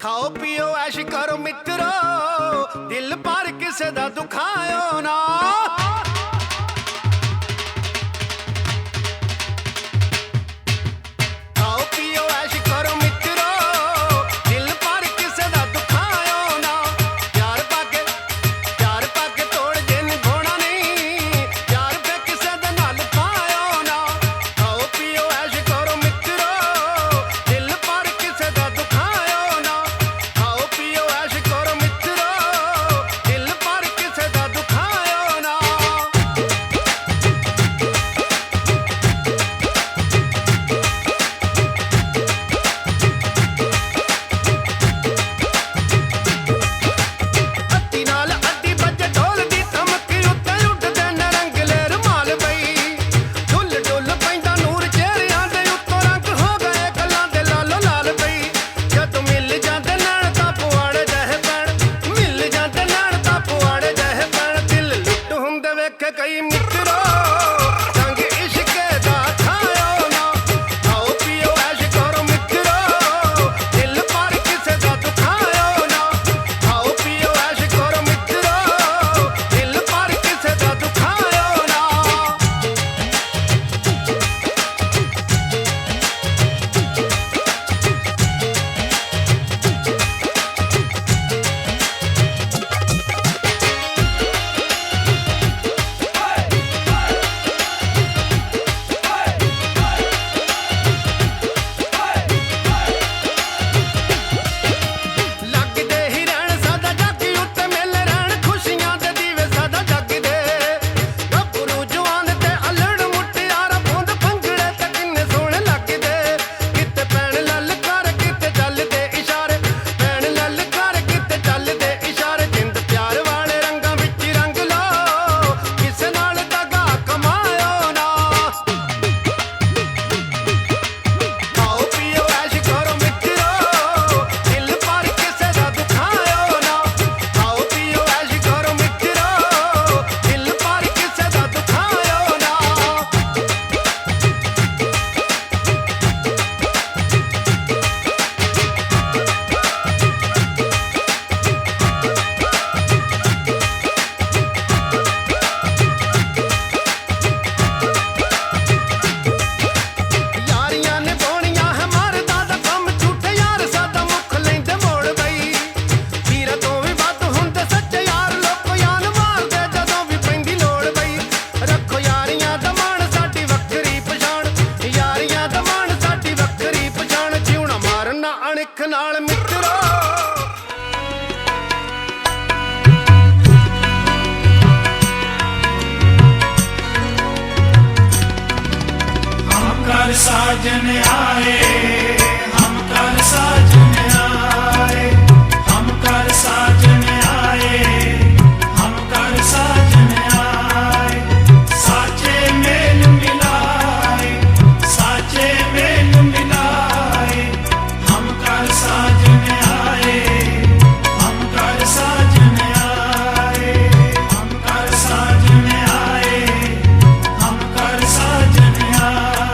खाओ पियो ऐश करो मित्रो, दिल पर किसे दा दुखायो ना। साजन आए हम कर साजन आए, हम कर साजन आए, हम कर साजन आए। साचे मेल मिलाए, साचे मेल मिलाए, हम कर साजन आए, हम कर साजन आए, हम कर साजन आए, हम कर साजन आए।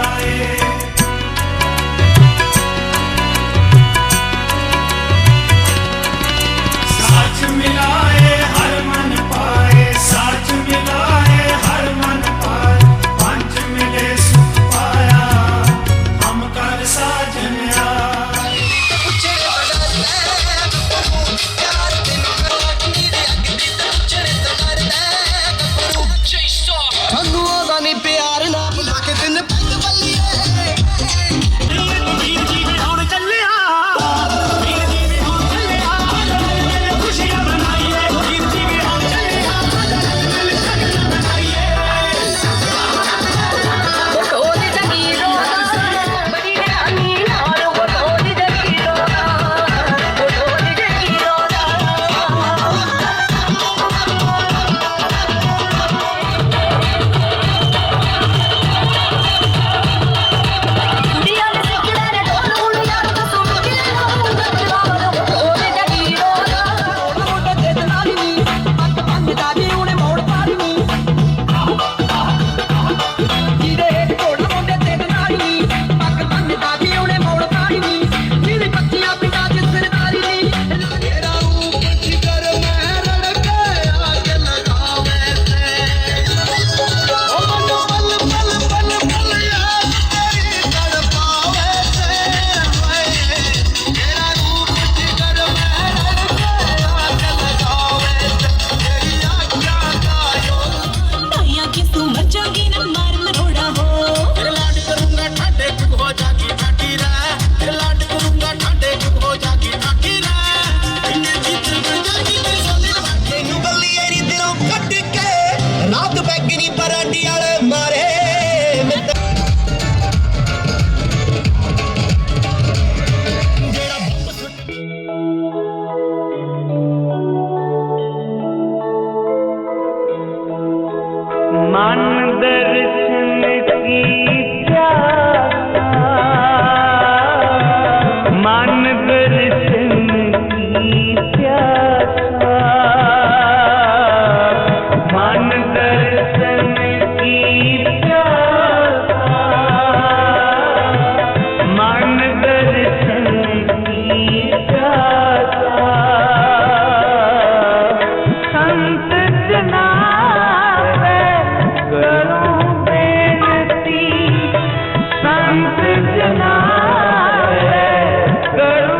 दर्शन की प्यासा, मन दर्शन की प्यासा, मन दर्शन की प्यासा, संत जना पे करूं बेनती, संत जना पे करूं।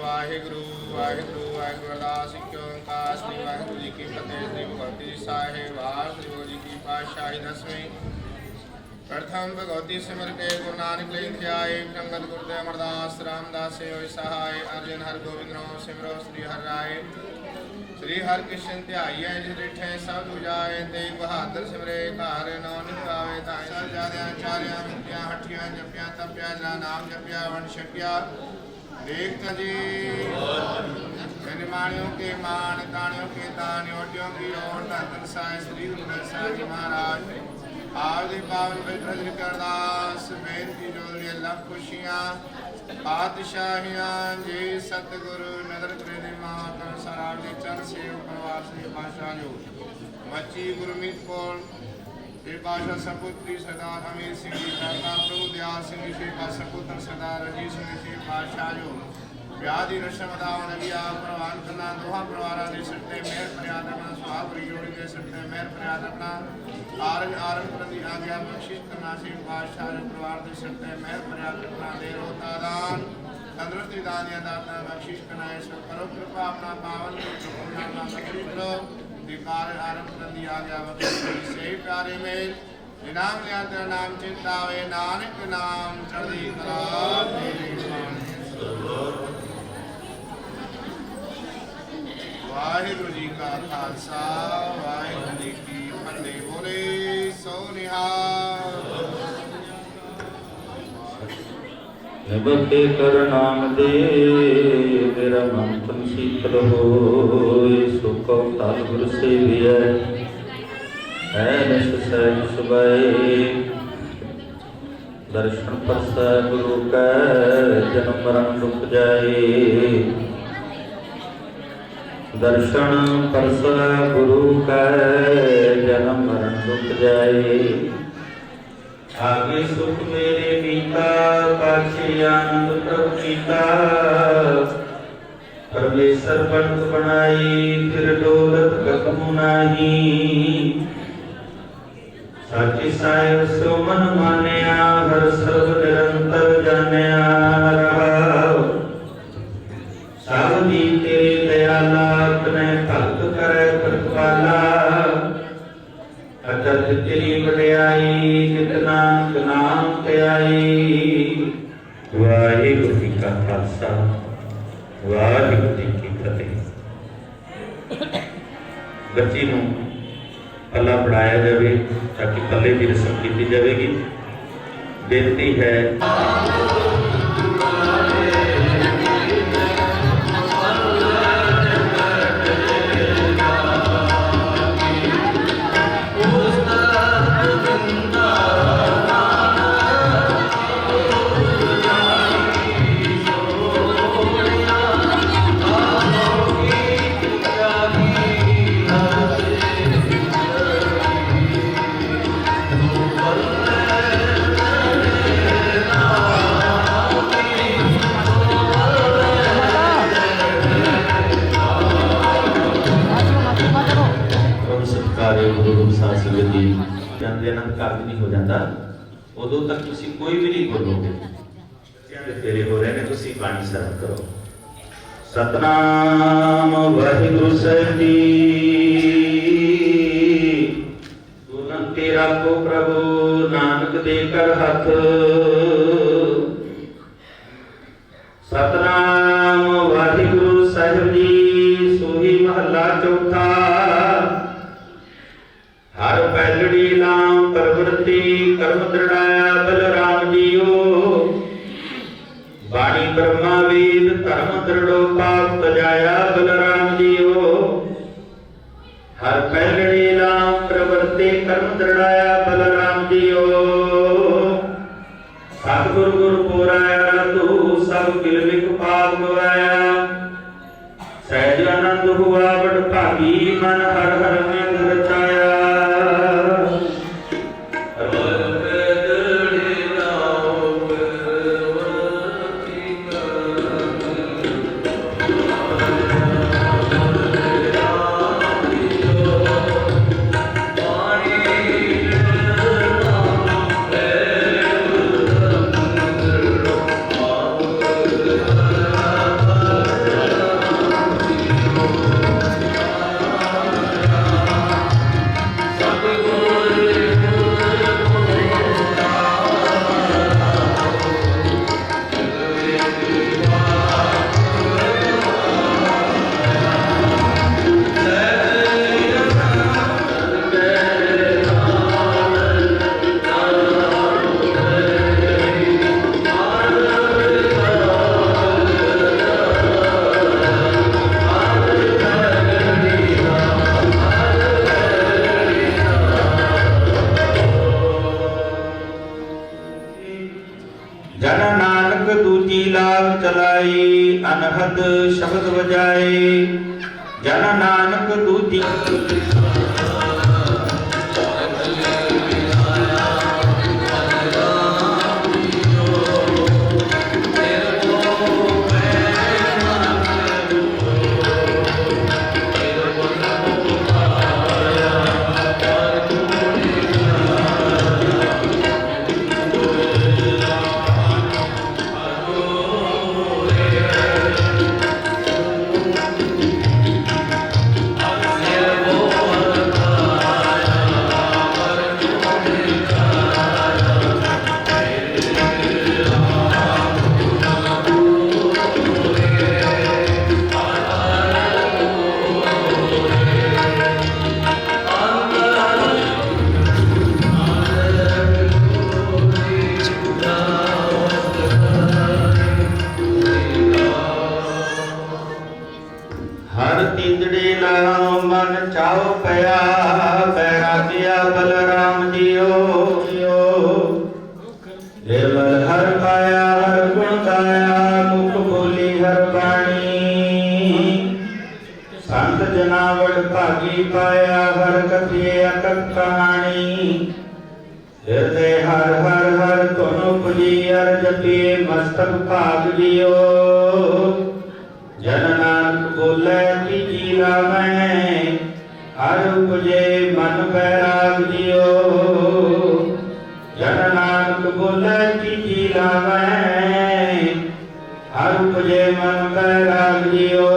ਵਾਹਿਗੁਰੂ ਵਾਹਿਗੁਰੂ ਵਾਹਿਗੁਰੂ ਅਰਦਾਸ ਇੱਕ ਓੰਕਾਰ ਸ੍ਰੀ ਵਾਹਿਗੁਰੂ ਜੀ ਕੀ ਫਤਿਹ। ਸ੍ਰੀ ਭਗਵਤੀ ਸਾਹਿਬ ਵਾਹਿਗੁਰੂ ਜੀ की पातशाही दसवीं प्रथम भगवती सिमर के गुरु नानक लिख आए जंगल गुरुदेव अमरदास रामदास होय सहाय अर्जन हर गोविंद राम सिमरो श्री हर राय श्री हर कृष्ण ध्याइए जिस डिठे सब बुझाए तेग बहादुर सिमरे घर नानक गावे ताई सब जाद्या चार्या मुक्तियां हठियां जपिया तपिया जना नाम जपिया वन छकिया देख तजी माणियों के मान ताणियों के तान ओटियों की ओर धन साय श्री गुरु ग्रंथ साहिब जी महाराज आपदी पावन बिरध करदास बेनती जोलिए लख खुशियां पातशाहियां जी सतगुरु नदर प्रेमी मां सराव जी चरण सेव परिवार श्री पातशाह जो मची गुरमीत कोल श्री पातशाह सपुत्री सरदार अमीर सिंह जी का प्रभु दयाल सिंह जी श्री सपुत्र सरदार रजीत सिंह श्री पातशाह जो व्याधि नशमदाव नबिया प्रवान करना दोहा परिवारा दे सकते मेहर फरियाद रखना सुहाग भरी जोड़ी दे सकते मेहर फरियाद रखना आरन आरन प्रति आज्ञा बख्शिश करना श्री पातशाह परिवार दे सकते मेहर फरियाद रखना दे रोता दान तंदुरुस्ती दान या दाता बख्शिश करना ऐसा करो कृपा अपना पावन नाम बख्शिश करो दिकार आरन प्रति आज्ञा बख्शिश से प्यारे मेल नाम लिया तेरा नाम चिंतावे नानक नाम चढ़ी कला तेरे ਵਾਹਿਗੁਰੂ ਜੀ ਕਾ ਖਾਲਸਾ ਵਾਹਿਗੁਰੂ ਜੀ ਕੀ ਫਤਿਹ। ਬੋਲੇ ਸੋ ਨਿਹਾਲ। ਨਿਬਤੇ ਕਰ ਨਾਮ ਦੇ ਮੇਰਾ ਮਨ ਤਨ ਸੀਤਲ ਹੋਏ, ਸੁਖੋ ਤਲ ਗੁਰ ਸੇਵਿਐ ਹੈ ਨਿਸ ਸਹਿਜ ਸੁਭਾਏ। ਦਰਸ਼ਨ ਪਰਸੈ ਗੁਰੂ ਕੈ ਜਨਮ ਮਰਨ ਰੁਕ ਜਾਏ। ਦਰਸ਼ਨ ਪਰਸੈ ਗੁਰੂ ਕੈ ਜਨਮ ਮਰਨ ਰੁਕ ਜਾਏ। आगे सुख मेरे बीता, पाछे आनंद प्रभु कीता। परमेश्वर पंथ बनाई, फिर दौलत कतहु नाही। साची साहिब सो मन मानिया, हर सर्व निरंतर जानिया रहाओ। सब जी तेरे दयाला, अपने भक्त करे प्रतिपाला। अटल तेरी वडियाई, नित नानक नाम ਧਿਆਈ। ਵਾਹਿਗੁਰੂ ਜੀ ਕਾ ਖਾਲਸਾ ਵਾਹਿਗੁਰੂ ਜੀ ਕੀ ਫਤਿਹ। ਬੱਚੀ ਨੂੰ ਪੱਲਾ ਪੜਾਇਆ ਜਾਵੇ ਤਾਂ ਕਿ ਪੱਲੇ ਦੀ ਰਸਮ ਕੀਤੀ ਜਾਵੇਗੀ। ਬੇਨਤੀ ਹੈ ਜਾਂਦੇ ਨਾਲ ਕਾਰਜ ਨਹੀਂ ਹੋ ਜਾਂਦਾ, ਉਦੋਂ ਤੱਕ ਤੁਸੀਂ ਕੋਈ ਵੀ ਨਹੀਂ ਬੋਲੋਗੇ। ਤੇਰੇ ਹੋ ਰਹੇ ਨੇ, ਤੁਸੀਂ ਬਾਣੀ ਸਰਵ ਕਰੋ। ਸਤਨਾਮ ਵਾਹਿਗੁਰੂ ਸਾਹਿਬ ਜੀ। ਗੁਰਨ ਤੇਰਾ ਕੋ ਪ੍ਰਭੂ ਨਾਨਕ ਦੇ ਕਰ ਹੱਥ। ਸਤਨਾਮ ਵਾਹਿਗੁਰੂ ਸਾਹਿਬ ਜੀ। ਸੋਹੀ ਮਹੱਲਾ ਚੌਥਾ। हर पैलड़ी नाम प्रवृत्ति कर्म दृढ़ाया बलराम जीओ। बाणी ब्रह्मा वेद धर्म दृढ़ो पाप तजाया बलराम जीओ। हर पैलड़ी नाम प्रवृत्ति कर्म दृढ़ाया बलराम जीओ। सतगुरु गुरु पुराया तू सब किलविक पाप गवाया। सहज आनंद हुआ बड़ भागी मन हर हर में रचाया। जन नानक दूजी लाभ चलाई, अनहद शब्द बजाए। जन नानक दूजी ਹਰ ਤੀਜੜੇ ਲਾਉ ਮਨ ਚਾਉ ਪਿਆ ਬੈਰਾਗਿਆ ਬਲਰਾਮ ਜੀਓ ਨਿਰਮਲ ਹਰ ਪਾਇਆ ਹਰ ਗੁਣ ਗਾਇਆ ਮੁਖ ਬੋਲੀ ਹਰ ਬਾਣੀ ਸੰਤ ਜਨਾ ਵਡ ਭਾਗੀ ਪਾਇਆ ਹਰ ਕਥਿਏ ਅਟਕ ਕਹਾਣੀ ਹਿਰਦੇ ਹਰ ਹਰ ਹਰ ਧੁਨ ਪੁਜੀ ਹਰ ਜਪੀਏ ਮਸਤਕ ਭਾਗ ਜਿਓ ਜਨ ਨਾਨਕ ਬੋਲੇ ਤੀਜੀ ਲਾਵੈ ਹਰ ਉਪਜੇ ਮਨ ਬੈਰਾਗ ਜਿਓ ਜਨ ਨਾਨਕ ਬੋਲੇ ਤੀਜੀ ਲਾਵੈ ਹਰ ਉਪਜੇ ਮਨ ਬੈਰਾਗ ਜਿਓ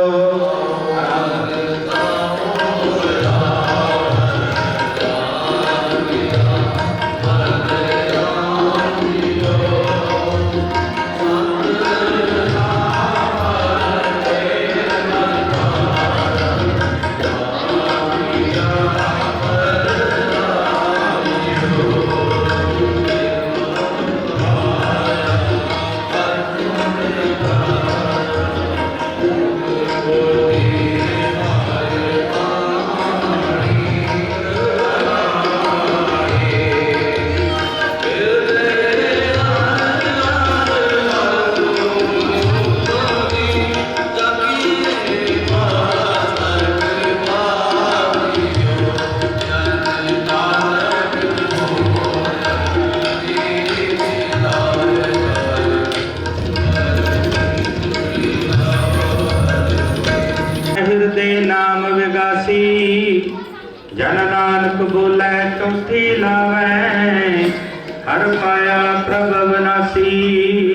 ਹਿਰਦੇ ਨਾਮ ਵਿਗਾਸੀ ਜਨ ਨਾਨਕ ਬੋਲੇ ਚੌਥੀ ਲਾਵੈ ਹਰ ਪਾਇਆ ਪ੍ਰਭ ਅਵਿਨਾਸੀ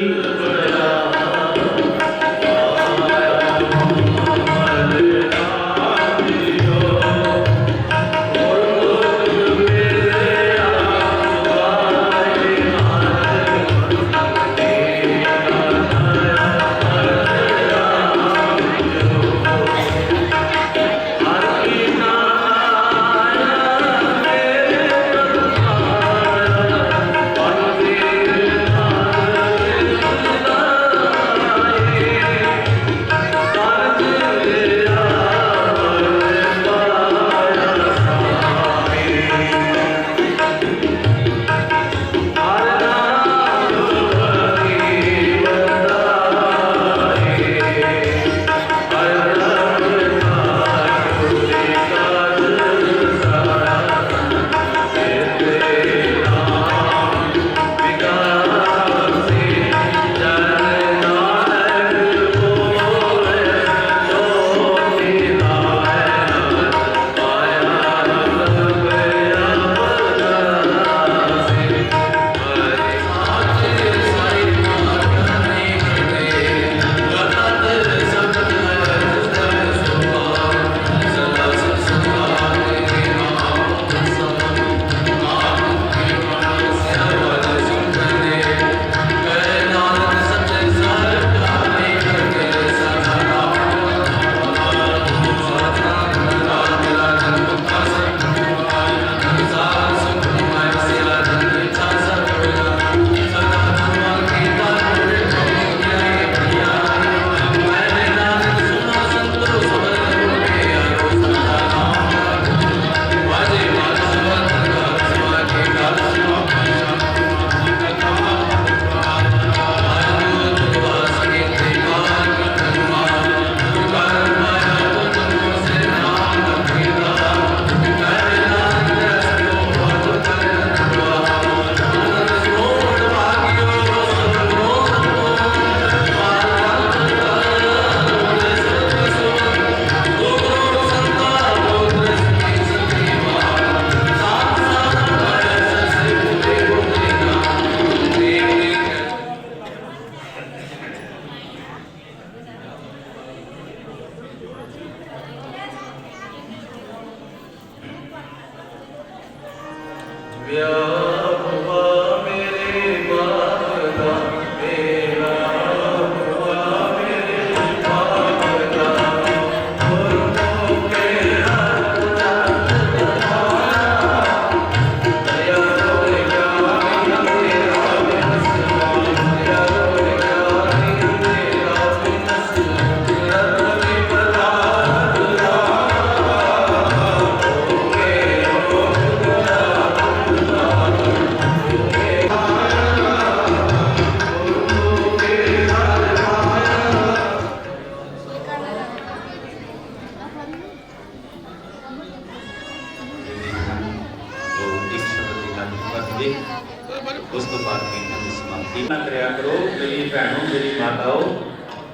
ना करया करो मेरी भैनों मेरी माताओं,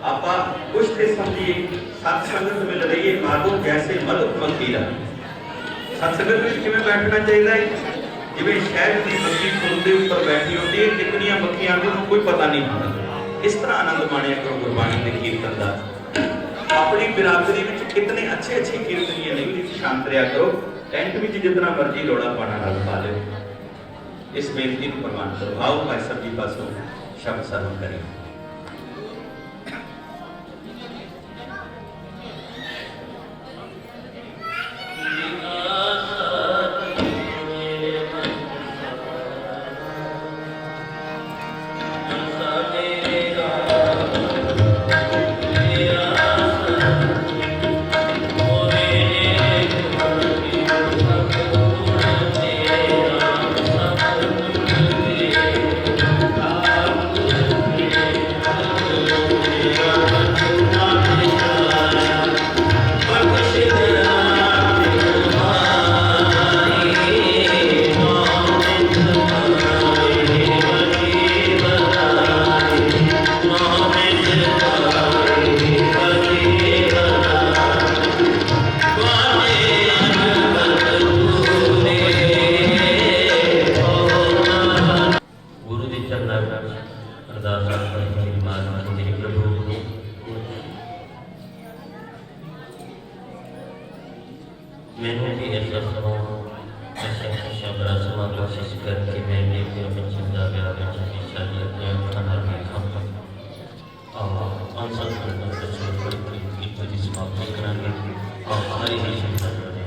आप कुछ ते समझिए सत्संगत में रहिए माधो जैसे मधु मंगीरा। सत्संगत में किवें बैठना चाहिए है जिवें शहद की मक्खी फुल के ऊपर बैठी होती है, कितनियां मक्खियां को कोई पता नहीं होता। इस तरह आनंद माणिया करो गुरबाणी के कीर्तन का। अपनी बिरादरी में कितने अच्छे अच्छे कीर्तनीय ने भी शांत रहा करो। टेंट में जितना मर्जी रौला पाना रल पा लो। इस बेनती को प्रवान करो। आओ भाई सब जी पासों शब्द सर्व करें। मैंने भी ऐसा ऐसा बड़ा समा कोशिश करके मैंने भी अपनी चिंता के आगे चली शादी अपने खाना में खाता और आंसर करना तो छोड़ बड़ी बड़ी समाप्ति कराने और हमारी ही चिंता करें।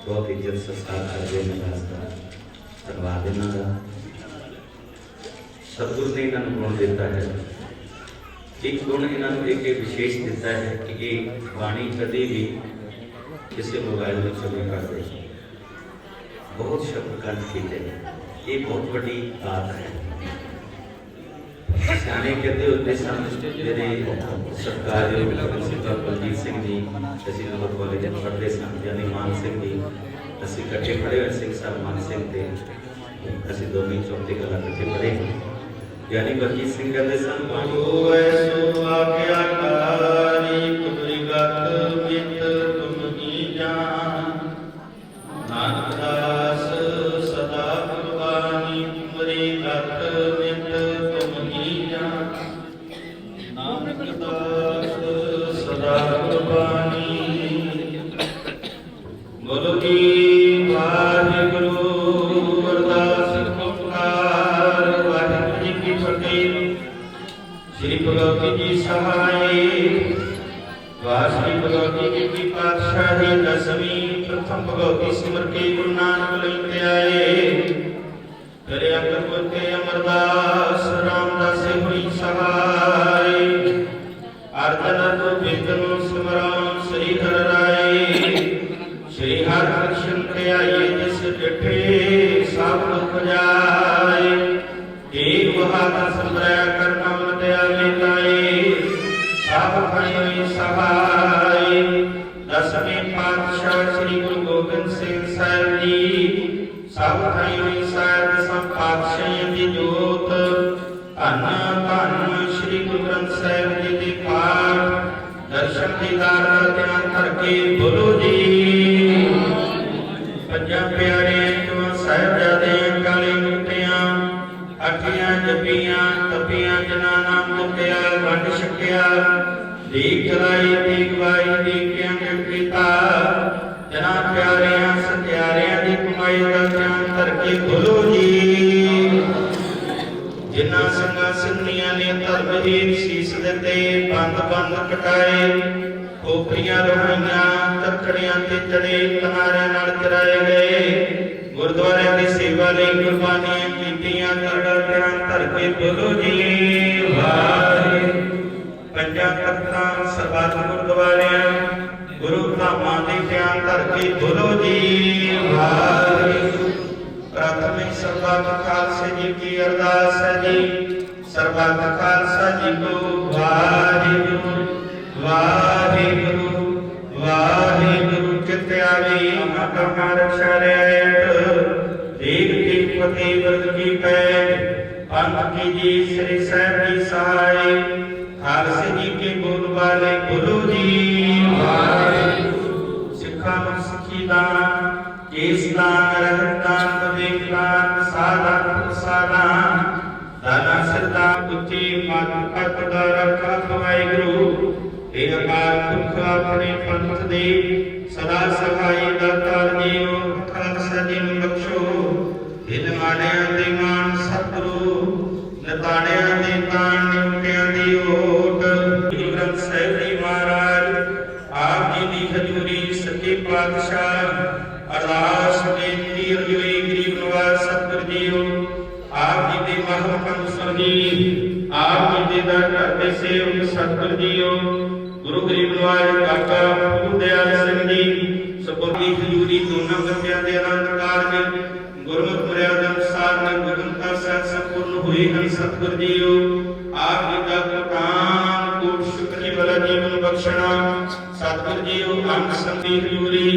बहुत इज्जत सत्कार करते हैं दास का धन्यवाद इन्हों का। सतगुरु ने इन्हों गुण दिता है, एक गुण इन्हों एक विशेष दिता है कि ये बाणी कभी भी किसी मोबाइल में चले करते, बहुत शब्द कंठ किए, ये बहुत बड़ी बात है। सियाने कहते होते सन मेरे सरकार प्रिंसीपल बलजीत सिंह जी असी नंबर कॉलेज पढ़ते सन, यानी मान सिंह जी असी कट्ठे पढ़े हुए, सिंह साहब मान सिंह थे, असी दोनों चौथी कला कट्ठे पढ़े। यानी बलजीत सिंह कहते सन जो ऐसो आज्ञाकारी तुमरी गत मित तुम ही जान, नानक दास सदा कुर्बानी तुमरी गत मित तुम ही जान, नानक दास सदा कुर्बानी। बोलो जी वाहिगुरु अरदास ओंकार वाहिगुरु जी की फतेह। श्री भगवती जी सहाय श्री भगवती जी की पातशाही दसवीं प्रथम भगवती सिमर के गुरु नानक लेते आए। करे अंतर के अमरदास रामदास हुई सहाय, अर्दन को बेतनो सिमरन श्री हर राय। श्री हर कृष्ण के आइए जिस डिठे सब दुख जाए, एक बहादुर संग्रह करना मन दया मिलाए, सब भाई सहाय। दसवें पातशाह श्री गुरु गोबिंद सिंह साहिब जी, सब भाई साहिब सब पातशाह की जोत, अन्ना धन श्री गुरु ग्रंथ साहिब जी के पाठ दर्शन दीदार का ध्यान करके बोलो जी। पंजा प्यारे तो साहिबजादे काली मुक्तियां, अठियां जपियां तपियां जना नाम जपिया वंड छकिया, दीप जलाई दीप गवाई दीपियां गिरता, जना प्यारियां सत्यारियां दी कमाई का ध्यान करके बोलो जी। जिन्ना संगा सिन्नियां ने धर्महीन शीस दिते, बंद बंद कटाए, खोपरियां रोहियां तखड़ियां ते चढ़े कनारियां नाल चराए गए, गुरुद्वारे की सेवा लई कुर्बानियां कीतियां करड़ा ध्यान करके बोलो जी वाहिगुरू। पंजा तख्तां सरबत गुरुद्वारियां गुरु धामां दे ध्यान करके बोलो जी वाहिगुरू। प्राथमिक सरबत खालसा जी की अरदास है जी, सरबत खालसा जी को वाहिगुरू वाहिगुरू वाहिगुरू। चित आवी महा रक्षा रैत, देव की पति वर्ग की पैठ, पंथ की जी श्री साहिब जी सहाय, खालसे जी के बोल वाले बोलो जी वाहिगुरू। सिखा सिखी दान, केस दान, रहत दान, विवेक दान, साधन साधन, दाना सिरदा कुची मत पत दा रखा वाहिगुरू। हे अकाल पुरख अपने पंथ दे सदा सहाय दातार जीओ, खालसा जी ਨੂੰ ਬਖਸ਼ੋ। ਦਿਲ ਮਾੜਿਆਂ ਦੇ ਮਾਨ ਸਤਿਗੁਰੂ, ਨਤਾੜਿਆਂ ਦੇ ਤਾਣ ਨਿਮਟਿਆਂ ਦੀ ਓਟ। ਗੁਰੂ ਗ੍ਰੰਥ ਸਾਹਿਬ ਜੀ ਮਹਾਰਾਜ ਆਪ ਜੀ ਦੀ ਹਜ਼ੂਰੀ ਸੱਚੇ ਪਾਤਸ਼ਾਹ ਅਰਦਾਸ ਬੇਨਤੀ ਅਰਜ਼ੋਈ ਗਰੀਬ ਨਵਾਜ਼ ਸਤਿਗੁਰੂ ਜੀਓ, ਆਪ ਜੀ ਦੇ ਮਹਾਂਪੁਰਖ ਸਰਜੀ, ਆਪ ਜੀ ਦੇ ਦਰ ਦੇ ਸੇਵਕ ਸਤਿਗੁਰੂ ਜੀਓ, गुरु गरीब नवाज काका गुरु दयाल सिंह जी सपुर्दी हजूरी दोनों बच्चों के आनंद कारज गुरमुख मर्यादा अनुसार निर्विघ्नता से संपूर्ण हुई हैं सतगुरु जीओ। आप जी का प्रणाम कोट शुक्र वाला जीवन बख्शना सतगुरु जीओ। अंग संधि हजूरी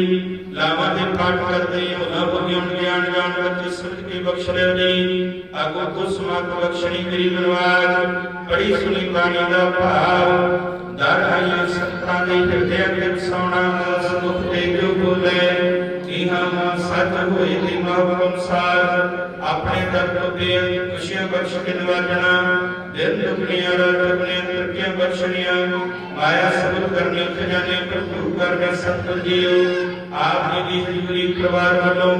लावा दे पाठ करते हो ना भुगियन ज्ञान जान बच्चे सुन के बख्श रहे जी। आगो को समात बख्शनी गरीब नवाज बड़ी सुनी बाणी दा भाव, दर आइए संतां दे हिरदे अंदर सोना समुख ते जो बोले, इहा मन सत होए दी महबूब अनुसार, अपने दर को बेल खुशियां बख्श के नवाजना, दिन दुनिया रात दुनिया तरक्कियां बख्शनियां, माया सबूत करने खजाने प्रभु करने सतगुरु जीओ। आप जी की हजूरी परिवार वालों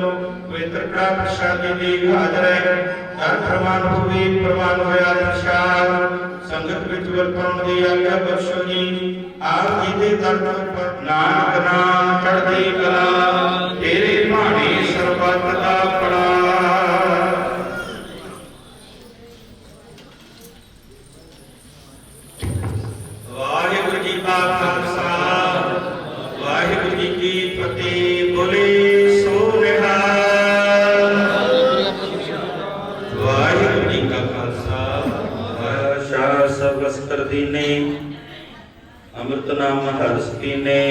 पवित्र का प्रसाद दी हाजर है, दर प्रमाण हुए प्रमाण होया प्रसाद, संगत विच वरताउण दी आज्ञा बख्शो जी। आप जी दे दर पर नानक नाम चढ़दी कला तेरे रस पीने।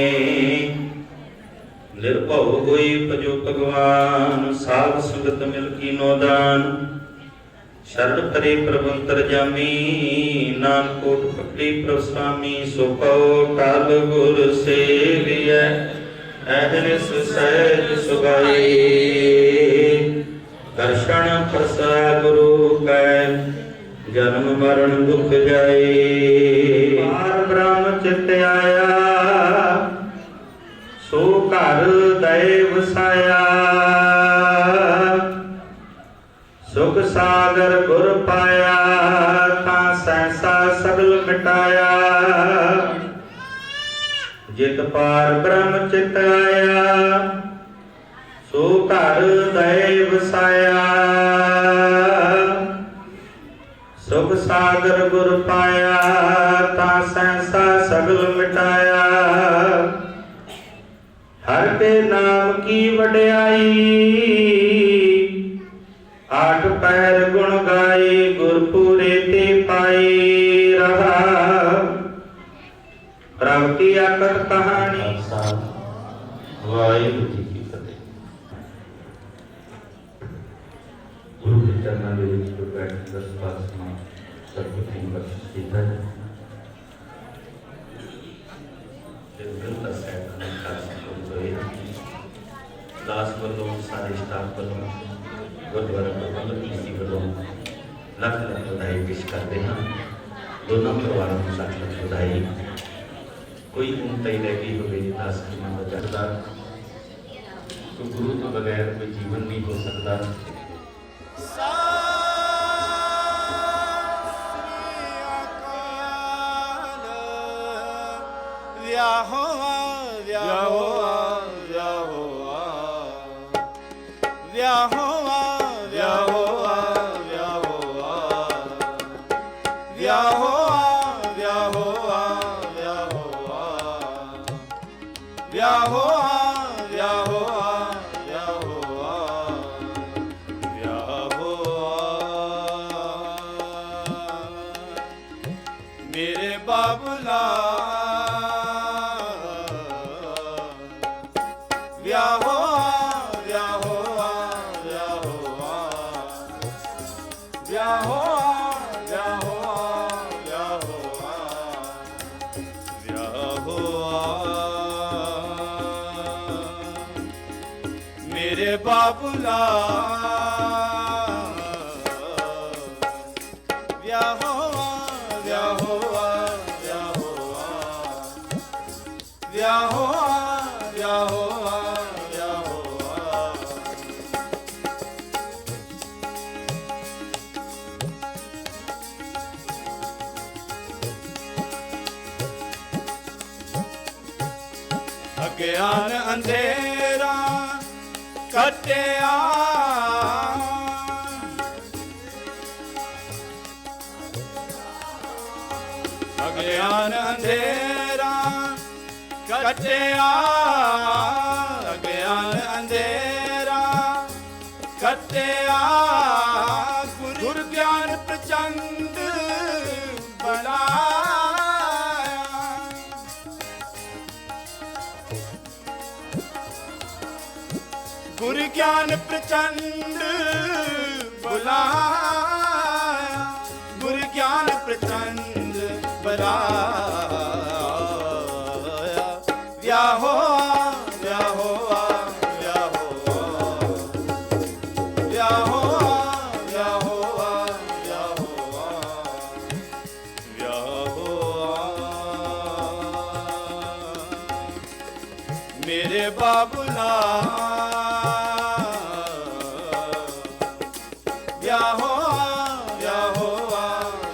निर्भव होई भजो भगवान, साध संगत मिल कीनो दान। शरण परे प्रभु अंतरजामी, नानक कोट पकड़ी प्रभु स्वामी। सो कहो काल गुर सेविय, अहनिस सहज सुभाई। दर्शन प्रसा गुरु कै, जन्म मरण दुख जाए। पार ब्रह्म चित आया, सो घर दय वसाया। सुख सागर गुर पाया, तां सहसा सगल मिटाया। जित पार ब्रह्म चित आया, सो घर दय वसाया। सुख सागर गुर पाया, तां सहसा सगल मिटाया। हर के नाम की वड्याई, आठ पैर गुण गाई। गुरपुरे ते पाई रहा, प्रभु की आकट कहानी। वाहिगुरु जी की फतेह। गुरु के चरणों में जो बैठ 10 पास में सबको तीन बख्शिश कीता है। दिल का सैकड़ों खास होए दास वालों सारे स्टाफ वालों गुरुद्वारा प्रबंधक कमेटी वालों लख लख बधाई पेश करते हैं। दोनों परिवारों को लख लख बधाई। कोई उनता ही रह गई होगी दास की मन बचाता, तो गुरु तो बगैर कोई जीवन नहीं हो सकता। मेरे बाबुला व्याहो व्याहो व्याहो व्याहो व्याहो व्याहो व्याहो मेरे बाबुला व्याहो व्याहो व्याहो व्याहो व्याहो व्याहो अज्ञान अंधेरा कटिया अज्ञान अंधेरा कटिया अज्ञान अंधेरा कटिया गुरु ज्ञान प्रचंड बनाया गुरु ज्ञान प्रचंड बुलाया गुरु ज्ञान प्रचंड बनाया व्याहो व्याहो व्याहो व्याहो व्याहो व्याहो व्याहो मेरे बाबुला व्याहो व्याहो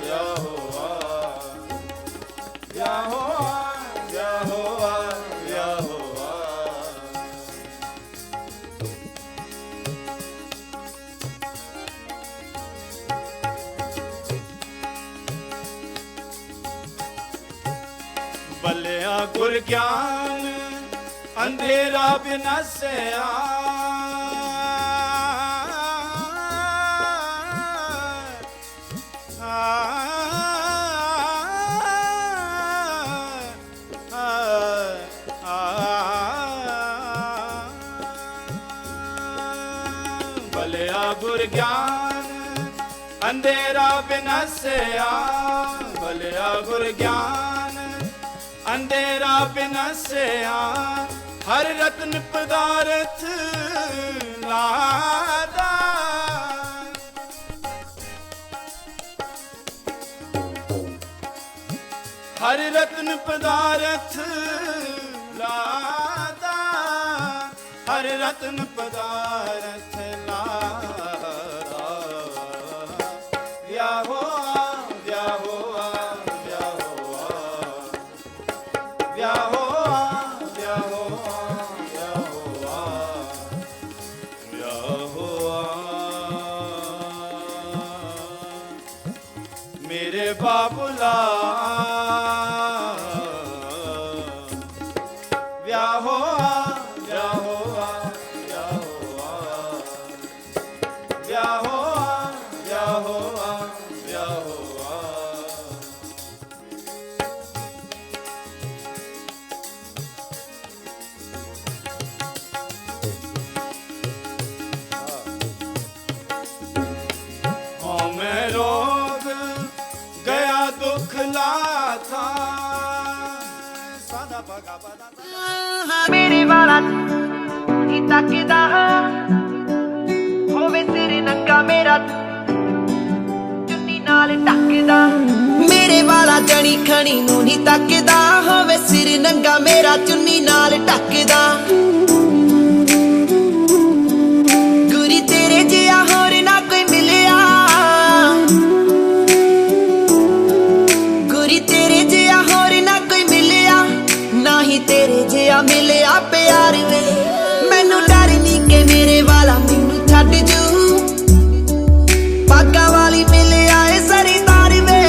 व्याहो व्याहो व्याहो व्याहो बलिया गुर ज्ञान अंधेरा बिनसया भलिया गुर ज्ञान अंधेरा बिनस्या, भलिया गुर ज्ञान अंधेरा बिनस्या, हर रत्न पदार्थ लादा। हर रत्न पदार्थ लादा, हर रत्न पदार्थ लादा। व्याहो व्याहो व्याहो व्याहो व्याहो व्याहो मेरे बाबुला व्याहो व्याहो व्याहो व्याहो व्याहो। हाँ मैं रोग गया दुख लाथा सादा भगा बदा। ਮੇਰੇ ਵਾਲਾ ਹੀ ਤੱਕਦਾ ਹੋਵੇ ਤੇਰੇ ਨੰਗਾ ਮੇਰਾ ਚੁੰਨੀ ਨਾਲ ਢੱਕਦਾ। ਮੇਰੇ ਵਾਲਾ ਜਣੀ ਖਣੀ ਨੂੰ ਨਹੀਂ ਤੱਕਦਾ ਹੋਵੇ ਸਿਰ ਨੰਗਾ ਮੇਰਾ ਚੁੰਨੀ ਨਾਲ ਢੱਕਦਾ। ਗੁਰੀ ਤੇਰੇ ਜਿਹਾ ਹੋਰ ਨਾ ਕੋਈ ਮਿਲਿਆ, ਗੁਰੀ ਤੇਰੇ ਜਿਹਾ ਹੋਰ ਨਾ ਕੋਈ ਮਿਲਿਆ, ਨਾ ਹੀ ਤੇਰੇ ਜਿਹਾ ਮਿਲਿਆ ਪਿਆਰ ਵੇ। ਮੈਨੂੰ ਡਰ ਨਹੀਂ ਕਿ ਮੇਰੇ ਵਾਲਾ ਮੈਨੂੰ ਛੱਡ ਜੂ, ਪਾਗਾਂ ਵਾਲੀ ਮਿਲਿਆ ਏ ਸਰਦਾਰ ਵੇ।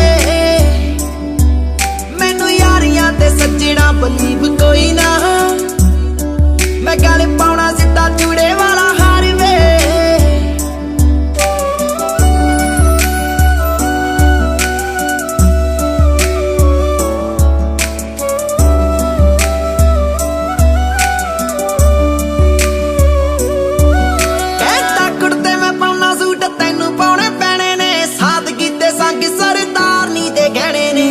ਮੈਨੂੰ ਯਾਰੀਆਂ ਤੇ ਸੱਜਣਾ ਬਲੀਵ ਕੋਈ ਨਾ, ਮੈਂ ਗਲ ਪਾਉਣਾ ਸਿੱਧਾ ਚੂੜੇ ਵਾਲਾ ਹਾਰ ਵੇ। ਸਰਦਾਰਨੀ ਦੇ ਗਹਿਣੇ ਨੇ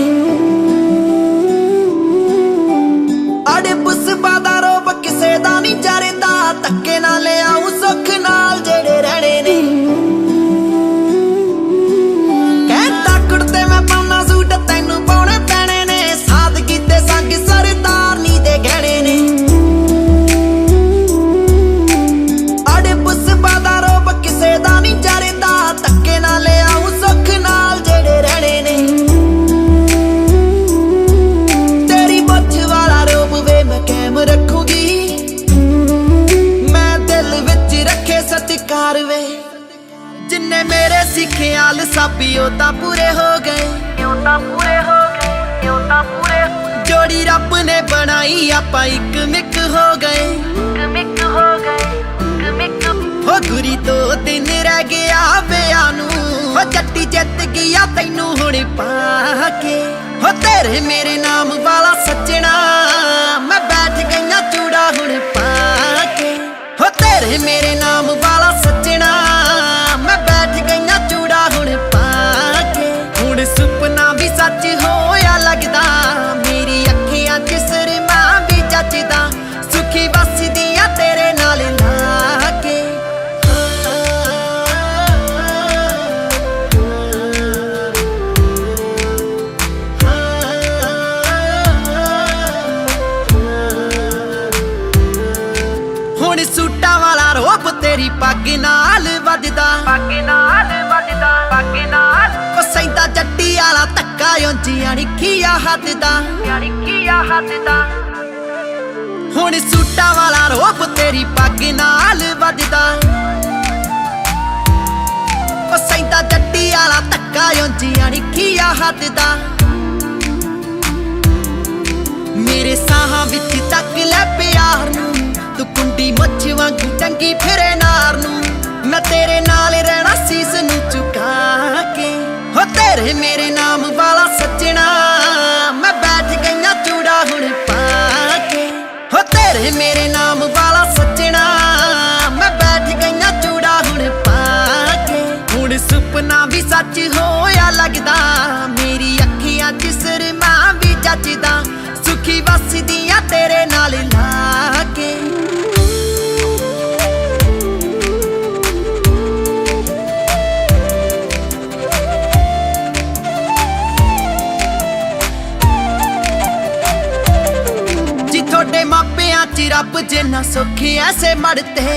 ਅੜੇ ਪੁਸਬਾ ਦਾ ਰੋਬ ਕਿਸੇ ਦਾ ਨਹੀਂ ਚਰਦਾ, ਧੱਕੇ ਨਾਲ ਲਿਆਉ ਸੁੱਖ ਨਾਲ ਜਿਹੜੇ ਰਹਿਣੇ ਨੇ। ਕਹਿੰਦਾ ਕੁੜਤੇ ਮੈਂ ਪਾਉਣਾ ਸੂਟ ਤੈਨੂੰ ਪਾਉਣੇ ਪੈਣੇ ਨੇ, ਸਾਦਗੀ ਤੇ ਸੰਗ ਸਰਦਾਰਨੀ ਦੇ ਗਹਿਣੇ ਨੇ ਅੜੇ ਪੁਸਬਾ ਦਾ ਰੋਬ ਕਿਸੇ ਦਾ ਨਹੀਂ ਚਰਦਾ, ਧੱਕੇ ਨਾਲ ਲਿਆਉ ਸੁੱਖ ਨਾਲ ਜਿਹੜੇ ਰਹਿਣੇ ਨੇ। ਤੇਰੀ ਬੱਚ ਵਾਲਾ ਰੂਪ ਵੇ ਮੈਂ ਕਾਇਮ ਰੱਖੂਗੀ, ਮੈਂ ਦਿਲ ਵਿੱਚ ਰੱਖੇ ਸਤਿਕਾਰ ਵੇ। ਜਿੰਨੇ ਮੇਰੇ ਸੀ ਖਿਆਲ ਸਾਬੀ ਉਹ ਤਾਂ ਪੂਰੇ ਹੋ ਗਏ, ਉਹ ਤਾਂ ਪੂਰੇ ਹੋ ਗਏ, ਉਹ ਤਾਂ ਪੂਰੇ। ਜੋੜੀ ਰੱਬ ਨੇ ਬਣਾਈ ਆਪਾਂ ਇੱਕ ਮਿੱਕ ਹੋ ਗਏ, ਇੱਕ ਮਿੱਕ ਹੋ ਗਏ, ਇੱਕ ਮਿੱਕ। ਹੋ ਗੁਰੀ 2 ਦਿਨ ਰਹਿ ਗਿਆ ਵਿਆਹ ਨੂੰ, ਹੋ ਜੱਟੀ ਜਿੱਤ ਗਿਆ ਤੈਨੂੰ ਹੁਣ ਪਾ ਕੇ। ਹੋ ਤੇਰੇ ਮੇਰੇ ਨਾਮ ਵਾਲਾ ਸੱਜਣਾ ਮੈਂ ਬੈਠ ਗਈਆਂ ਚੂੜਾ ਹੁਣ ਪਾ ਕੇ। ਹੋ ਤੇਰੇ ਮੇਰੇ ਨਾਮ ਵਾਲਾ ਸੱਜਣਾ ਮੈਂ ਬੈਠ ਗਈਆਂ ਚੂੜਾ ਹੁਣ ਪਾ ਕੇ। ਹੁਣ ਸੁਪਨਾ ਵੀ ਸੱਚ ਹੋਇਆ ਲੱਗਦਾ, ਮੇਰੀ ਅੱਖੀਆਂ 'ਚ ਸੁਰਮਾ ਵੀ ਜੱਚਦਾ, ਸੁਖੀ ਵਸਦੀਆਂ ਤੇਰੇ ਨਾਲ ਲਾ ਕੇ। ਹੁਣ ਸੂਟਾਂ ਵਾਲਾ ਰੋਪ ਤੇਰੀ ਪੱਗ ਨਾਲ ਵੱਜਦਾ, ਪੱਗ ਨਾਲ ਵੱਜਦਾ, ਪੱਗ ਨਾਲ। ਉਹ ਸੈਂਦਾ ਜੱਟੀ ਵਾਲਾ ਧੱਕਾ ਉਂਝ ਅਣਖੀਆ ਹੱਥ ਦਾ, ਅਣਖੀਆ ਹੱਥ ਦਾ। ਹੁਣ ਸੂਟਾਂ ਵਾਲਾ ਰੋਪ ਤੇਰੀ ਪੱਗ ਨਾਲ ਵੱਜਦਾ, ਉਹ ਸੈਂਦਾ ਜੱਟੀ ਵਾਲਾ ਧੱਕਾ ਉਂਝ ਅਣਖੀਆ ਹੱਥ ਦਾ। ਮੇਰੇ ਸਾਹਾਂ ਵਿੱਚ ਚੱਕ ਲੈ ਪਿਆਰ ਨੂੰ, ਤੂੰ ਕੁੰਡੀ ਮੱਛ ਵਾਂਗੂ ਟੰਗੀ ਫਿਰੇ ਨਾਰ ਨੂੰ। ਮੈਂ ਤੇਰੇ ਨਾਲ ਰਹਿਣਾ ਸੀਸ ਨੂੰ ਝੁਕਾ ਕੇ। ਹੋ ਤੇਰੇ ਮੇਰੇ ਨਾਮ ਵਾਲਾ ਸੱਜਣਾ ਮੈਂ ਬੈਠ ਗਈਆਂ ਚੂੜਾ ਹੁਣ ਪਾ ਕੇ। ਹੋ ਤੇਰੇ ਮੇਰੇ ਨਾਮ ਵਾਲਾ ਸੱਜਣਾ ਮੈਂ ਬੈਠ ਗਈਆਂ ਚੂੜਾ ਹੁਣ ਪਾ नाल ला के। जी थोड़े मापियां च रब जिन्ना सुखी ऐसे मरते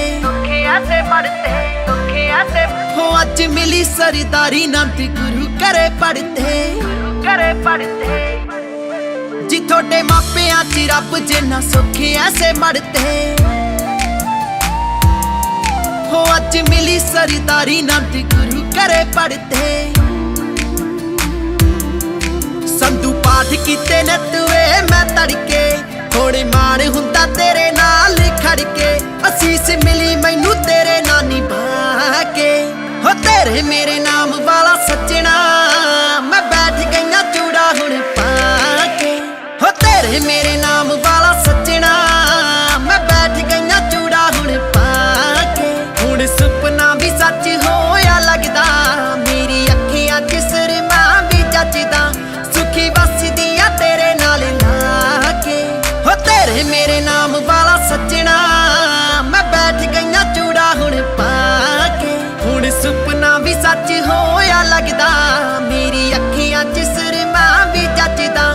हो अज मिली सरदारी नंद गुरु करे पढ़ते जी थोड़े मापियां च रब जिन्ना सुखी ऐसे मरते हो अज मिली सरदारी नंद गुरु करे पढ़ते। संधू पाठ कीते ने तुए मैं तड़के थोड़े मान हुंदा तेरे नाल खड़के। असीस मिली मैनू तेरे नानी भा के हो तेरे मेरे नाम वाला सजना मैं बैठ गईया चूड़ा हुण पाके। हो तेरे मेरे नाम वाला सजना मैं बैठ गईया चूड़ा हुण पाके। हुण सुपना भी सच होया लगदा मेरी अखियां च सुरमा भी जचदा सुखी वसदियां तेरे नाल लाके। हो तेरे मेरे नाम वाला सजना मैं बैठ गईया चूड़ा हुण पाके। हुण सुपना भी सच होया लगदा मेरी अखियां च सुरमा भी जचदा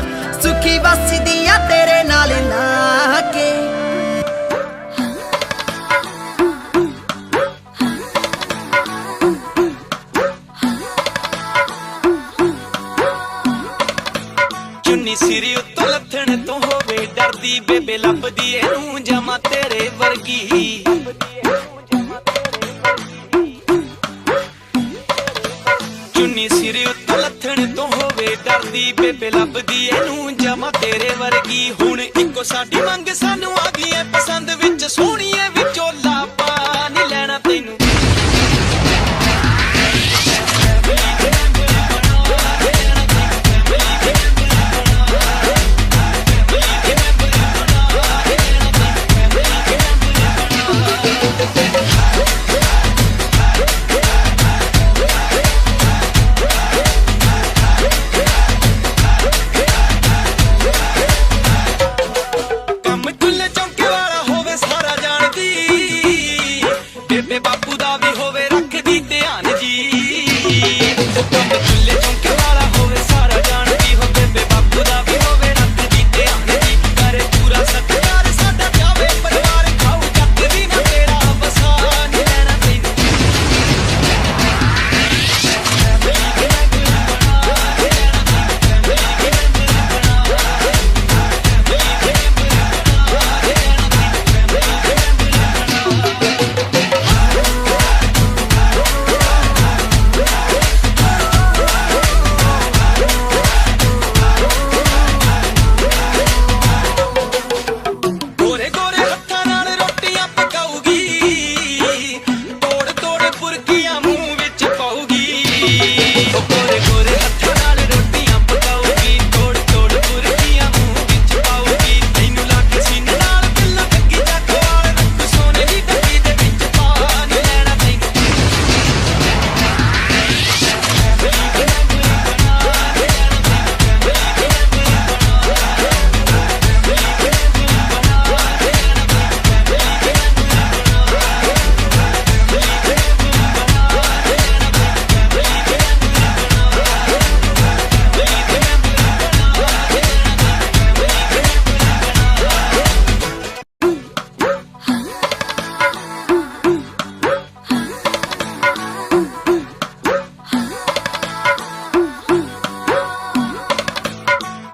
सुखी वसदियां तेरे नाल लाके। चुन्नी सिरी उत्तों लथण तो होवे डरदी बेबे लभदी एनू जमा तेरे वर्गी। चुन्नी सिरी उत्तों लथण तो होवे डरदी बेबे लभदी एनू जमा तेरे वर्गी। हुण इक्को साडी मंग सानू आ गई है पसंद विच सोहणीए विचोला पा नी लैणा तैनू।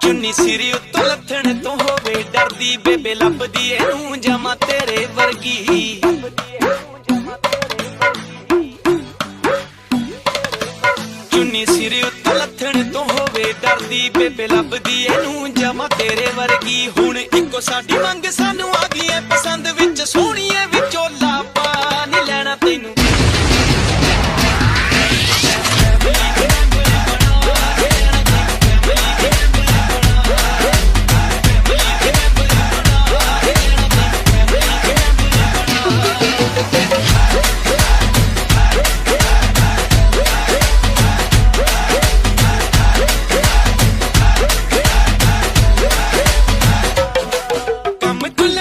चुन्नी सिरी उत्तों लथण तो होवे डरदी बेबे लभदी एनू जमा तेरे वर्गी। चुन्नी सिरी उत्तों लथण तो होवे डरदी बेबे लभदी एनू जमा तेरे वर्गी। हुण इक्को साडी मंग सानू आ गई है पसंद विच सोहणीए विचोला पा नी लैणा तैनू। कम चुल्हे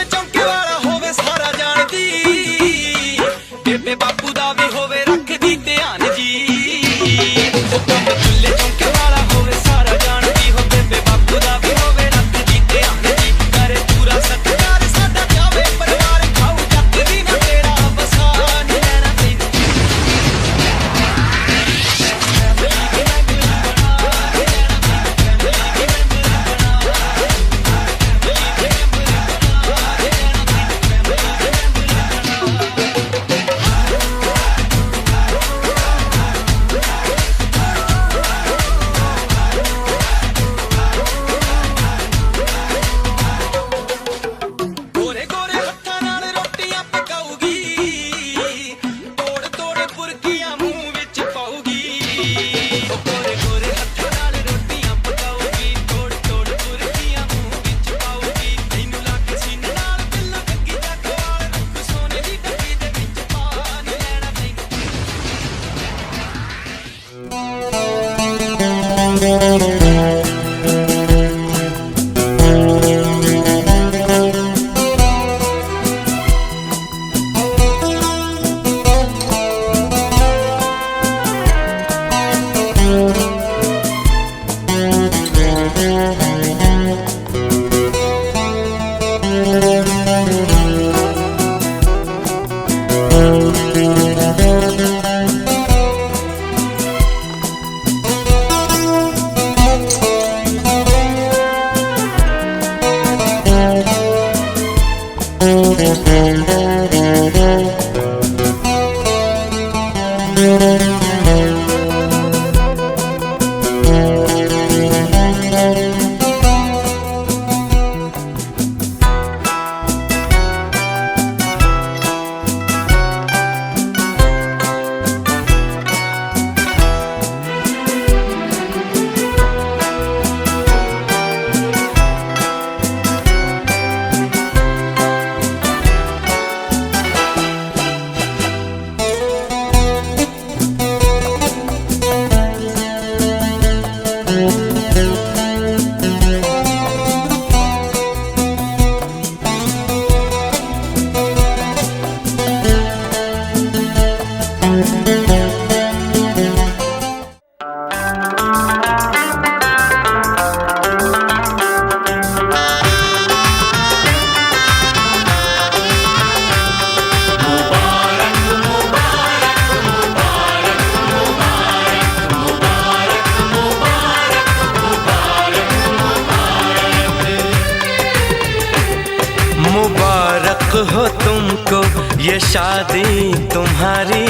मुबारक हो तुमको ये शादी तुम्हारी,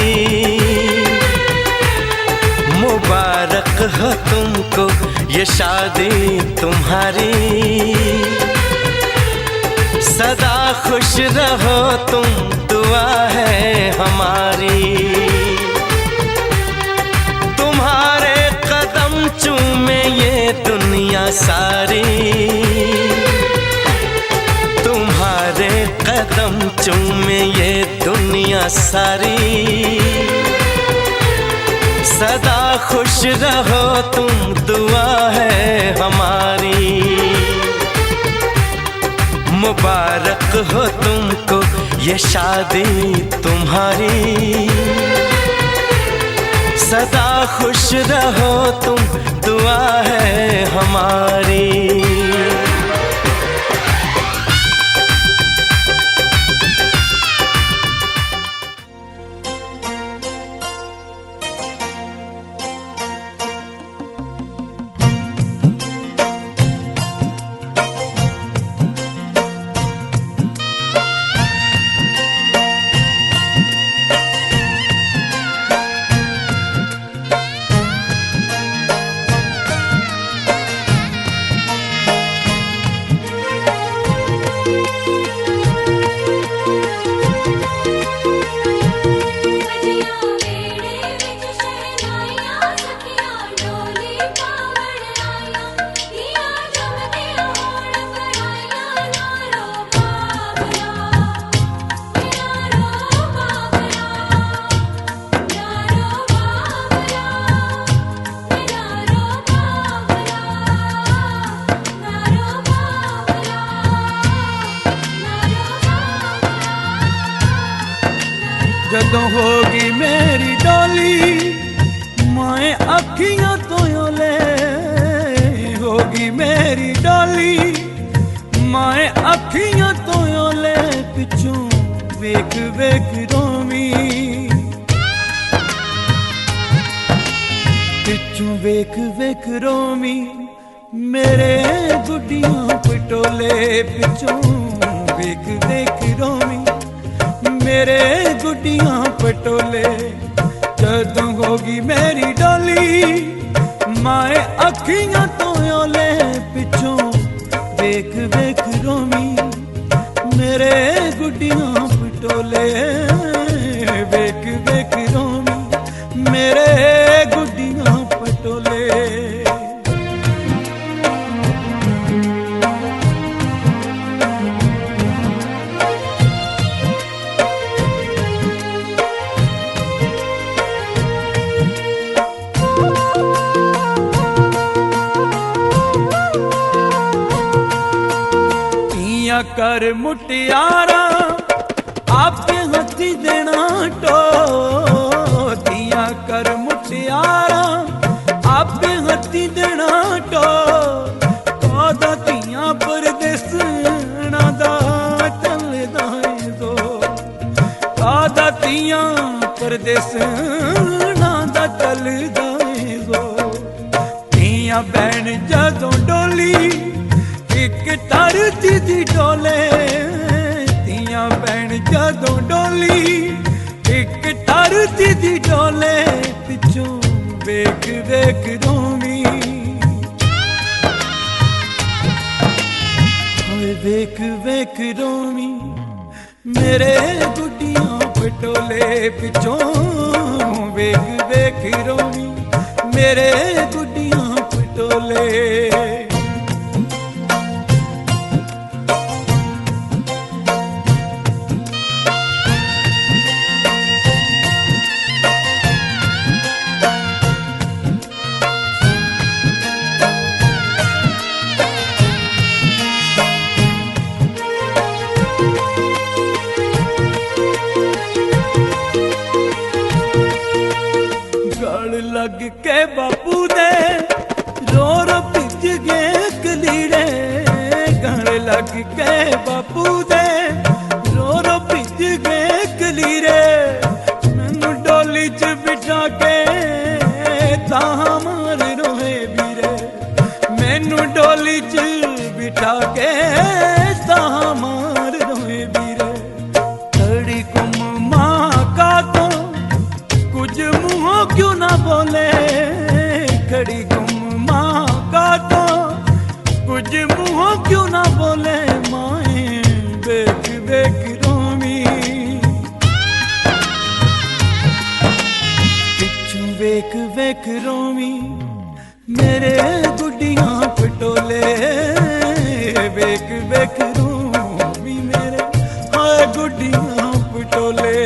मुबारक हो तुमको ये शादी तुम्हारी। सदा खुश रहो तुम, दुआ है हमारी। तुम्हारे कदम चूमे ये दुनिया सारी, तुम्हारे कदम चूमे ये दुनिया सारी। सदा खुश रहो तुम, दुआ है हमारी। मुबारक हो तुमको ये शादी तुम्हारी। सदा खुश रहो तुम, दुआ है हमारी। जदों होगी मेरी डोली मैं अखियां तो ले, होगी मेरी डोली मैं अखियां तो ले। पिछों वेख वेख रोमी, पिछों वेख वेख रोमी मेरे गुड्डियां पटोले। पिछों वेख वेख रोमी मेरे गुड्डियां पटोले। जदों होगी मेरी डोली मैं अखियां तो ले। पिछों वेख वेख रोमी मेरे गुड्डियां पटोले। वेख वेख रोमी मेरे गुड्डियां पटोले। कर मुटियारा आपके हथी देना टो दिया कर मुटियारा आपके हथी देना टो कादा तिया परदेसना दा चलदा है दो कादा तिया परदेसना दा चलदा है दो तिया बैन जदों डोली एक तरती दी डोले तिया बैन जदों डोली एक तरती दी डोले पिछों वेख वेख रोवी वेख वेख रोवी मेरे गुड्डियां पटोले पिछों वेख वेख रोवी मेरे गुड्डियां पटोले लग के बापू दे रो रो भिज गए कलीरे गल लग के बापू दे रो रो भिज गए कलीरे मैनू डोली च बिठा के तां मार रोए बीरे मैनू डोली च बिठा के तां मार रोए बीरे तड़ी कुम मां का तो कुछ मुँह क्यों ना बोले खड़ी गुम माँ का तो कुछ मुँह क्यों ना बोले माए बेक बेक रोमी पिछू बेक बेक रोमी मेरे गुड्डियां पटोले बेक बेक रोमी मेरे हाय गुड्डियां पटोले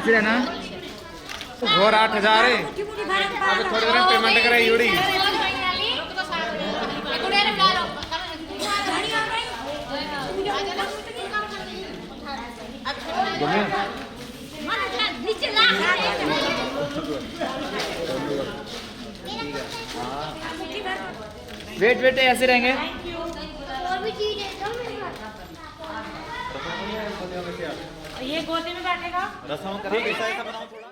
ऐसे रहना और 8,000 है अब थोड़ी देर में पेमेंट कराई उड़ी वेट वेट ऐसे रहेंगे और भी चीज है तो ये गोदी में बैठेगा रसम करा